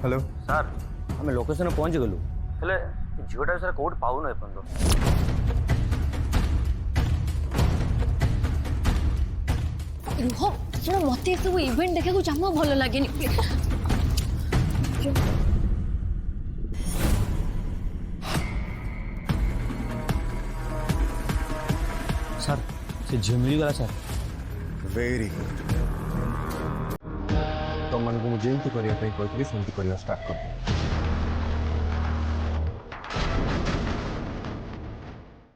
Hello sir ଆମେ ଲୋକେସନରେ ପହଞ୍ଚି ଗଲୁ। ହେଲେ ଝିଅଟା ସାର୍ କୋଉଠି ପାଉନୁ ଏପର୍ଯ୍ୟନ୍ତ। ରୁହ ଶୁଣ ମତେ ଏସବୁ ଇଭେଣ୍ଟ ଦେଖିବାକୁ ଜମା ଭଲ ଲାଗେନି। ସାର୍ ସେ ଝିଅ ମିଳିଗଲା ସାର୍। वेरी गुड तुमको मुझे जमी करने कहती सेमती करवा स्टार्ट कर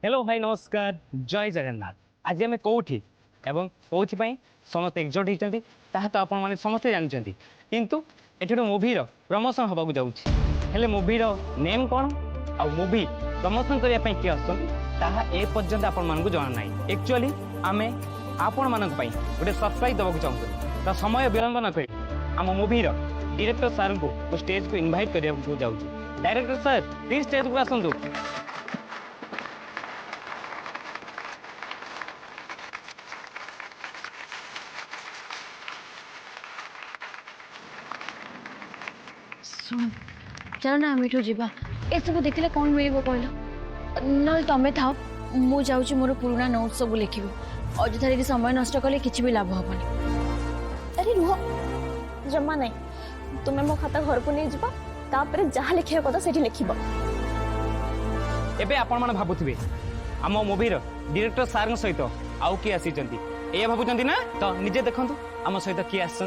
हेलो भाई नमस्कार जय जगन्नाथ। आज आम कौटी एवं कौन समस्त एकजुट होती तो आपण मैंने समस्ते जानते किंतु ये मुभीर प्रमोशन होगा जाऊँगी मुभीर नेम कौन आ मुभी प्रमोशन करने किए आपर्यंत आपण मानक जना ना। एक्चुअली आम आपण मानक गोटे सरप्राइज देवाक चाहूँ तो समय विलंब न कर आम मुभीर डायरेक्टर सार को स्टेज को इनवाइट करने जाऊँ। डायरेक्टर सर प्लीज स्टेज को आसतु। ଶୁଣ ଚାଲ ନା ଆମେ ଏଠୁ ଯିବା। ଏସବୁ ଦେଖିଲେ କ'ଣ ମିଳିବ କହିଲ? ନହେଲେ ତମେ ଥାଅ ମୁଁ ଯାଉଛି ମୋର ପୁରୁଣା ନୋଟ୍ ସବୁ ଲେଖିବି। ଅଯଥାରେ ଏଠି ସମୟ ନଷ୍ଟ କଲେ କିଛି ବି ଲାଭ ହବନି। अरे रुह जमा नहीं तुम्हें मो खाता घर को नहीं ଯିବା तापरे जहाँ लिखिया कथा सेठी लिखिबो। एबे आपण माने भाबुथिबे आम मूवीर डायरेक्टर सार सहित आउ किए आसी ए भाबुचंती ना तो निजे देखंतु आम सहित किए आसी।